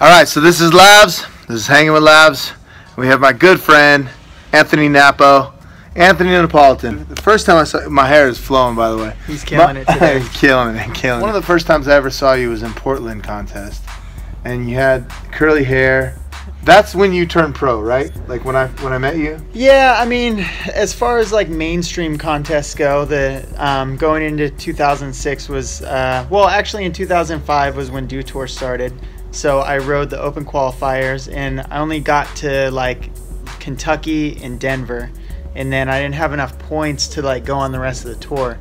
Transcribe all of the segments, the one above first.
All right, so this is LAVS. This is Hanging with LAVS. We have my good friend, Anthony Anthony Napolitan. The first time I saw my hair is flowing, by the way. He's killing it today. He's killing it. One of the first times I ever saw you was in Portland contest, and you had curly hair. That's when you turned pro, right? Like when I met you? Yeah, I mean, as far as like mainstream contests go, the going into 2006 was well, actually in 2005 was when Dew Tour started. So I rode the open qualifiers, and I only got to like Kentucky and Denver, and then I didn't have enough points to like go on the rest of the tour.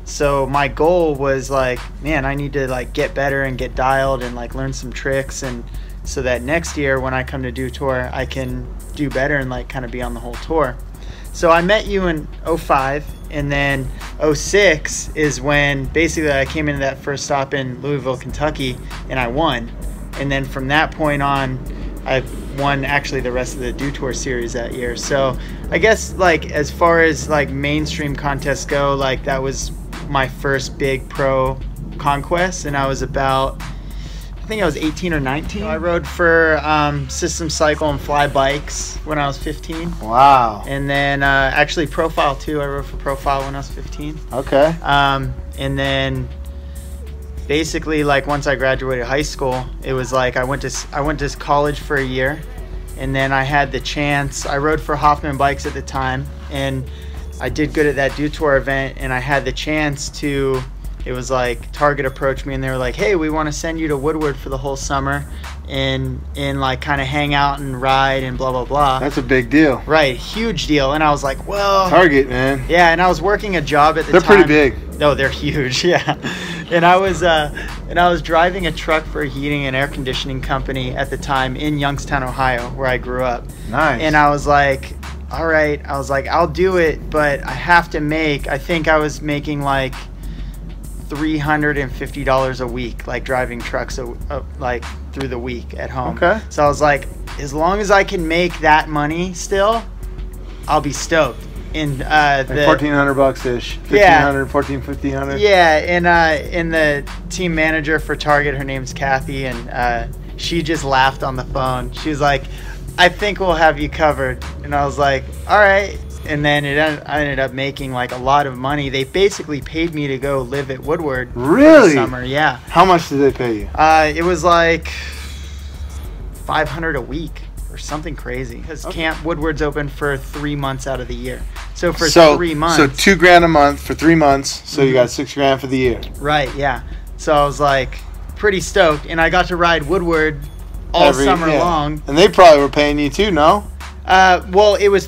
So my goal was like, man, I need to like get better and get dialed and like learn some tricks, and so that next year when I come to Dew Tour, I can do better and like kind of be on the whole tour. So I met you in 05, and then 06 is when basically I came into that first stop in Louisville, Kentucky, and I won. And then from that point on, I won actually the rest of the Dew Tour series that year. So I guess like as far as like mainstream contests go, like that was my first big pro conquest, and I was about, I think I was 18 or 19. I rode for System Cycle and Fly Bikes when I was 15. Wow. And then actually Profile too. I rode for Profile when I was 15. Okay. And then basically like once I graduated high school, it was like I went to college for a year, and then I had the chance. I rode for Hoffman Bikes at the time, and I did good at that Dew Tour event, and I had the chance to. It was like Target approached me, and they were like, hey, we want to send you to Woodward for the whole summer and like kind of hang out and ride and blah blah blah. That's a big deal. Right, huge deal. And I was like, well, Target, man. Yeah, and I was working a job at the time. They're pretty big. No, they're huge. Yeah. And I was driving a truck for a heating and air conditioning company at the time in Youngstown, Ohio, where I grew up. Nice. And I was like, all right, I was like, I'll do it, but I have to make, I think I was making like $350 a week, like driving trucks like through the week at home. Okay. So I was like, as long as I can make that money still, I'll be stoked. In like $1,400 ish. 1,500, 1,500. Yeah, and the team manager for Target, her name's Kathy, and she just laughed on the phone. She was like, I think we'll have you covered. And I was like, all right. And then I ended up making like a lot of money. They basically paid me to go live at Woodward. Really? For the summer, yeah. How much did they pay you? It was like $500 a week or something crazy. Because Camp Woodward's open for 3 months out of the year. So for 3 months. So $2,000 a month for 3 months. So you got $6,000 for the year. Right. Yeah. So I was like pretty stoked, and I got to ride Woodward all summer long. And they probably were paying you too, no? Well, it was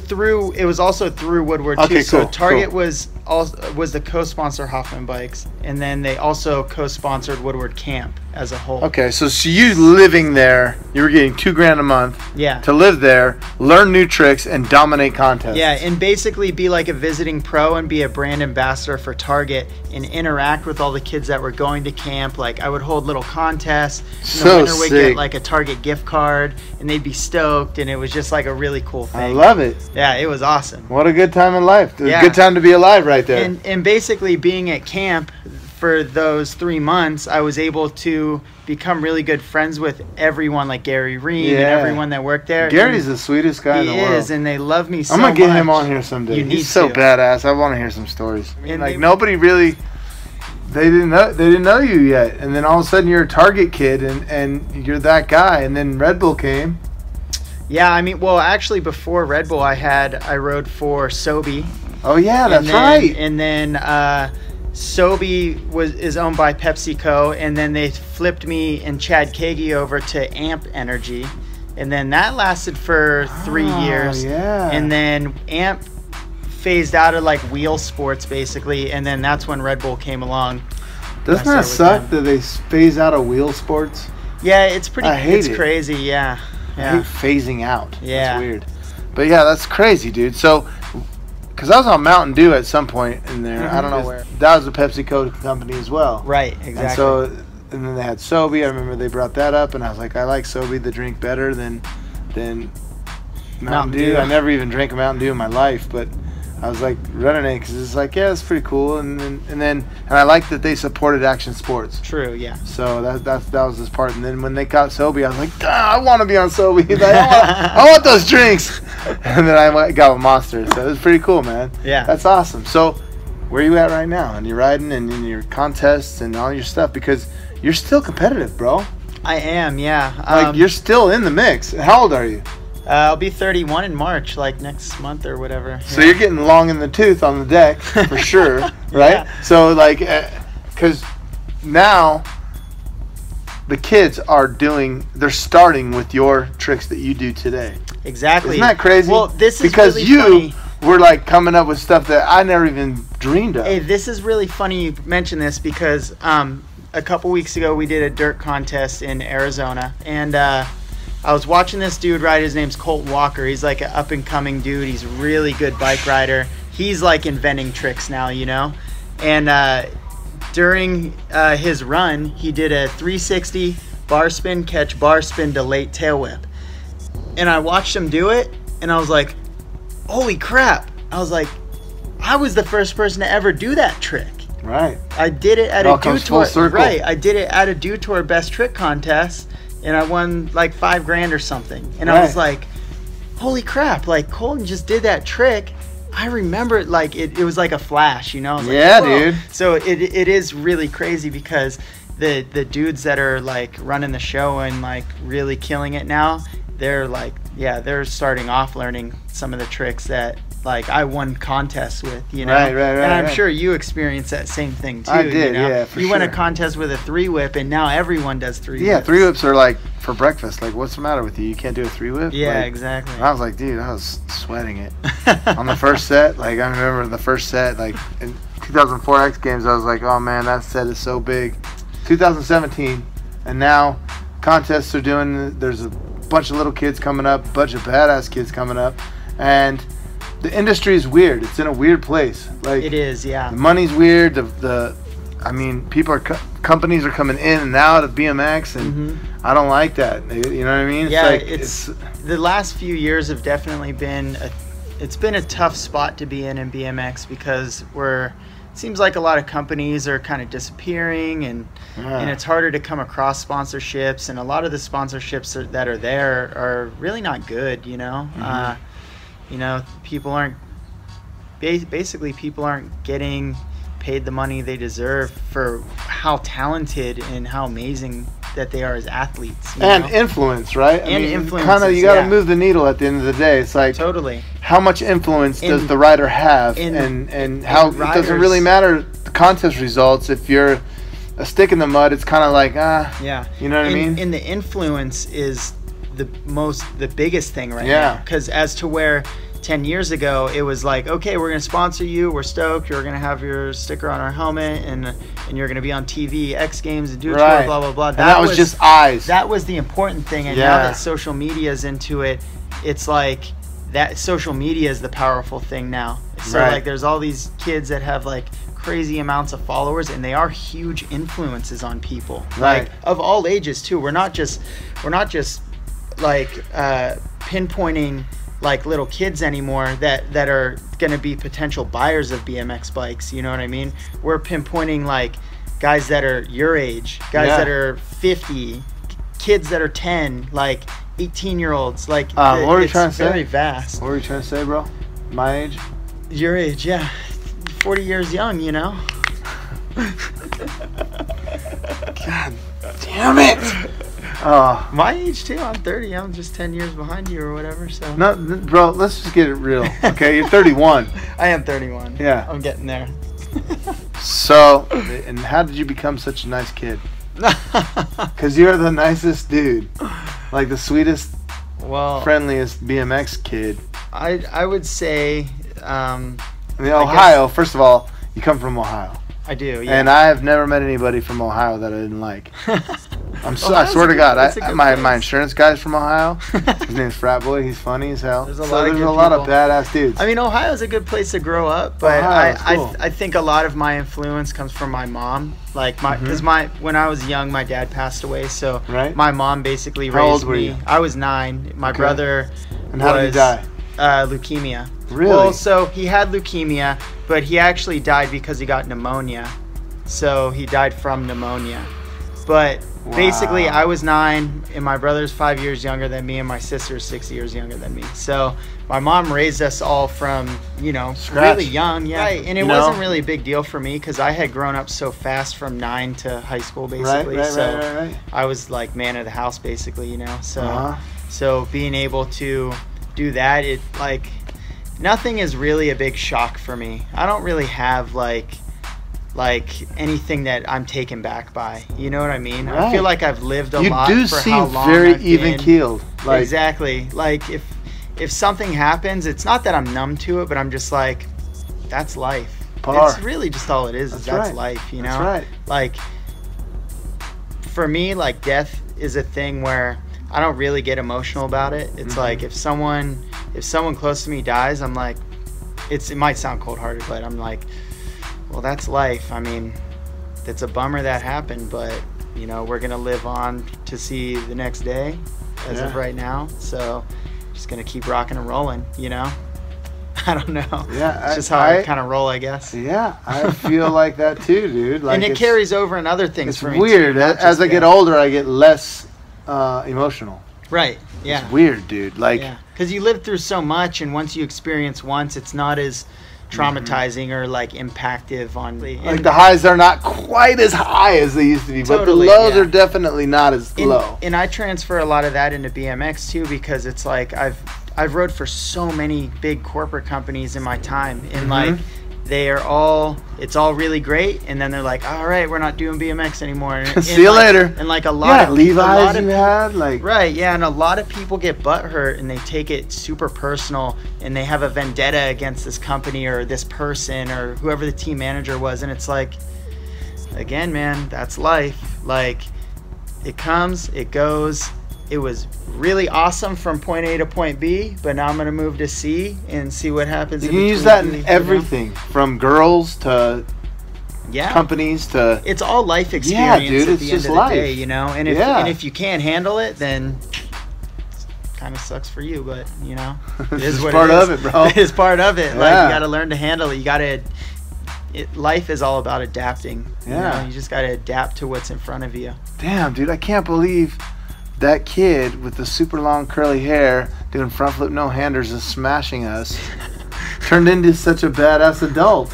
also through Woodward too. Okay, cool, so Target was the co-sponsor Hoffman Bikes, and then they also co-sponsored Woodward Camp as a whole. Okay, so you living there, you were getting $2,000 a month. Yeah. To live there, learn new tricks, and dominate contests. Yeah, and basically be like a visiting pro and be a brand ambassador for Target and interact with all the kids that were going to camp. Like I would hold little contests. And the winner would get like a Target gift card, and they'd be stoked, and it was just like a really cool thing. I love it. Yeah, it was awesome. What a good time in life. It was a good time to be alive right there. And basically being at camp for those 3 months, I was able to become really good friends with everyone, like Gary Ream and everyone that worked there. Gary's the sweetest guy in the world. He is, and they love me so much. I'm going to get him on here someday. He's so badass. I want to hear some stories. I mean, like nobody really, they didn't know you yet. And then all of a sudden you're a Target kid and you're that guy. And then Red Bull came. Yeah, I mean, well, actually before Red Bull, I rode for Sobe. Oh yeah, that's right. And then Sobe is owned by PepsiCo, and then they flipped me and Chad Kagi over to Amp Energy, and then that lasted for 3 years. Yeah. And then Amp phased out of like wheel sports basically, and then that's when Red Bull came along. Doesn't that suck that they phase out of wheel sports? Yeah, it's pretty. It's crazy. Yeah. I hate phasing out. Yeah. That's weird. But yeah, that's crazy, dude. So, because I was on Mountain Dew at some point in there. I don't know where. That was a PepsiCo company as well. Right, exactly. And so, and then they had Sobe. I remember they brought that up, and I was like, I like Sobe, the drink, better than Mountain Dew. I never even drank a Mountain Dew in my life, but I was like running it because it's like, yeah, it's pretty cool, and I like that they supported action sports. True, yeah. So that was this part, and then when they got Sobe, I was like, I want to be on Sobe. Like, I want those drinks, and then I got with Monster. So it was pretty cool, man. Yeah, that's awesome. So where are you at right now? And you're riding and in your contests and all your stuff because you're still competitive, bro. I am, yeah. Like you're still in the mix. How old are you? I'll be 31 in March, like next month or whatever. So you're getting long in the tooth on the deck for sure, right? Yeah. So like, because now the kids they're starting with your tricks that you do today. Exactly. Isn't that crazy? Well, this is because really you funny. Were like coming up with stuff that I never even dreamed of. Hey, this is really funny you mention this because a couple weeks ago we did a dirt contest in Arizona, and I was watching this dude ride. His name's Colt Walker. He's like an up-and-coming dude. He's a really good bike rider. He's like inventing tricks now, you know? And during his run, he did a 360 bar spin, catch, bar spin to late tail whip. And I watched him do it, and I was like, holy crap. I was like, I was the first person to ever do that trick. Right. I did it at a Dew Tour. Circle. Right. I did it at a Dew Tour Best Trick Contest. And I won like $5,000 or something. And I was like, holy crap, like Colton just did that trick. I remember it like it was like a flash, you know? I was like, yeah, dude. So it is really crazy because the dudes that are like running the show and like really killing it now, they're like, yeah, they're starting off learning some of the tricks that like I won contests with, you know? Right. And I'm sure you experienced that same thing too. I did, you know? yeah, for You sure. won a contest with a 3-whip, and now everyone does 3-whips. Yeah, 3-whips are like for breakfast. Like, what's the matter with you? You can't do a 3-whip? Yeah, like, exactly. I was like, dude, I was sweating it. On the first set, like, I remember the first set, like, in 2004 X Games, I was like, oh, man, that set is so big. 2017, and now contests are there's a bunch of little kids coming up, a bunch of badass kids coming up, and the industry is weird. It's in a weird place. Like it is, yeah. The money's weird. I mean, companies are coming in and out of BMX, and I don't like that. You know what I mean? Yeah, it's the last few years have definitely been it's been a tough spot to be in BMX because it seems like a lot of companies are kind of disappearing, and it's harder to come across sponsorships, and a lot of the sponsorships that are there are really not good. You know. You know, people aren't getting paid the money they deserve for how talented and how amazing that they are as athletes. And influence, right? And influence. Kind of, you got to move the needle at the end of the day. It's like, totally. How much influence does the rider have? And how it doesn't really matter the contest results. If you're a stick in the mud, it's kind of like, yeah. You know what I mean? And the influence is the biggest thing right now, because as to where 10 years ago it was like, okay, we're going to sponsor you, we're stoked, you're going to have your sticker on our helmet, and you're going to be on TV, X Games, and do tour, blah blah blah. That was just eyes. That was the important thing. And now that social media is into it, it's like that social media is the powerful thing now. So like there's all these kids that have like crazy amounts of followers, and they are huge influences on people, like of all ages too. We're not just like pinpointing like little kids anymore that are going to be potential buyers of BMX bikes, you know what I mean? We're pinpointing like guys that are your age, guys that are 50, kids that are 10, like 18-year-olds, like what were you trying to say? Very vast. What were you trying to say, bro? My age? Your age, yeah. 40 years young, you know? God damn it. My age too. I'm 30. I'm just 10 years behind you or whatever. So no, bro. Let's just get it real. Okay, you're 31. I am 31. Yeah, I'm getting there. So, and how did you become such a nice kid? Because you're the nicest dude, like the sweetest, friendliest BMX kid. I would say. Ohio. First of all, you come from Ohio. I do, yeah. And I have never met anybody from Ohio that I didn't like. I swear to God, my insurance guy's from Ohio. His name's Frat Boy. He's funny as hell. There's a lot of badass dudes. I mean, Ohio's a good place to grow up, but I think a lot of my influence comes from my mom. Like because when I was young, my dad passed away, so my mom basically raised me. I was 9. My brother. And how did he die? leukemia. Really? Well, so he had leukemia, but he actually died because he got pneumonia. So he died from pneumonia. But basically, I was 9, and my brother's 5 years younger than me, and my sister's 6 years younger than me. So my mom raised us all from, really young. Yeah. Right. And it wasn't really a big deal for me because I had grown up so fast from 9 to high school, basically. Right. I was like man of the house, basically, So, so being able to do that, it like nothing is really a big shock for me. I don't really have like anything that I'm taken back by. You know what I mean? Right. I feel like I've lived a lot for how long You do seem very even-keeled. Like, exactly. Like if something happens, it's not that I'm numb to it, but I'm just like, that's life. It's really just all it is. That's life, That's right. Like for me, like death is a thing where I don't really get emotional about it. It's like if someone close to me dies, I'm like, it might sound cold-hearted, but I'm like, well, that's life. I mean, it's a bummer that happened, but we're gonna live on to see the next day as of right now. So just gonna keep rocking and rolling, I don't know. Yeah, it's just how I kind of roll, I guess. Yeah, I feel like that too, dude. Like, and it carries over in other things for me. It's weird. As I get older, I get less emotional. Right. Yeah. It's weird, dude. Like, because you live through so much, and once you experience once, it's not as traumatizing or like impactive on like the highs are not quite as high as they used to be, but the lows are definitely not as low. And I transfer a lot of that into BMX too, because it's like I've rode for so many big corporate companies in my time, and like it's all really great, and then they're like, all right, we're not doing BMX anymore. And, see you later. And like a lot of Levi's you had, like, right, yeah, and a lot of people get butthurt and they take it super personal, and they have a vendetta against this company or this person or whoever the team manager was, and it's like, again, man, that's life. Like, it comes, it goes. It was really awesome from point A to point B, but now I'm going to move to C and see what happens. You can use that in everything, from girls to companies to... It's all life experience at the end of the day, And if you can't handle it, then it kind of sucks for you, but, it is what part of it, bro. It is part of it. Like, you got to learn to handle it. You got to... life is all about adapting. You just got to adapt to what's in front of you. Damn, dude, I can't believe... that kid with the super long curly hair doing front flip no-handers and smashing us turned into such a badass adult.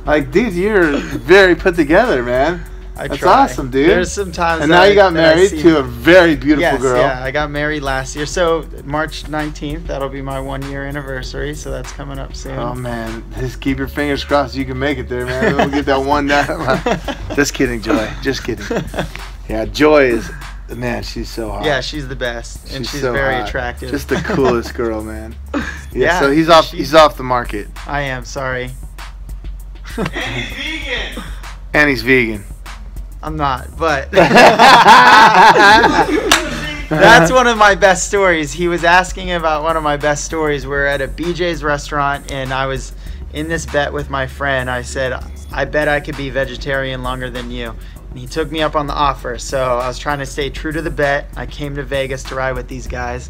Like, dude, you're very put together, man. That's awesome, dude. There's some times and now you got married to a very beautiful girl. Yeah, I got married last year. So March 19th, that'll be my 1-year anniversary. So that's coming up soon. Oh, man. Just keep your fingers crossed you can make it there, man. We'll get that one down. Just kidding, Joy. Just kidding. Yeah, Joy is... Man, she's so hot. Yeah, she's the best, and she's so very attractive. Just the coolest girl, man. Yeah. So he's off. He's off the market. I am sorry. And he's vegan. And he's vegan. I'm not, but that's one of my best stories. He was asking about one of my best stories. We're at a BJ's restaurant, and I was in this bet with my friend. I said, I bet I could be vegetarian longer than you. And he took me up on the offer, so I was trying to stay true to the bet. I came to Vegas to ride with these guys,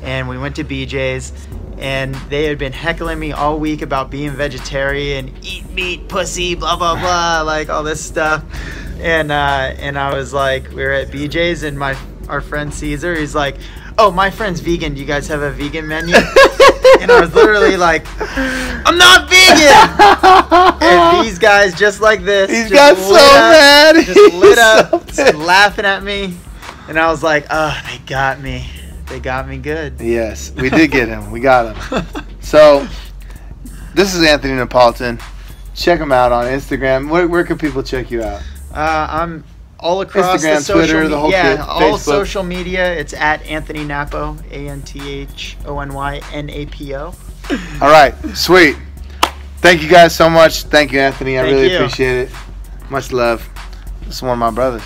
and we went to BJ's, and they had been heckling me all week about being vegetarian, eat meat, pussy, blah, blah, blah, like all this stuff. And I was like, we were at BJ's, and our friend Caesar, he's like, oh, my friend's vegan. Do you guys have a vegan menu? And I was literally like, I'm not vegan! And these guys, just like this, these guys so mad. Just lit up, just laughing at me. And I was like, oh, they got me. They got me good. Yes, we did get him. We got him. So, this is Anthony Napolitan. Check him out on Instagram. Where can people check you out? I'm all across Instagram, the social Twitter, the whole kit, all Facebook. Social media. It's at Anthony Napo, ANTHONYNAPO. All right, sweet. Thank you guys so much. Thank you, Anthony. I really appreciate it. Much love. This is one of my brothers.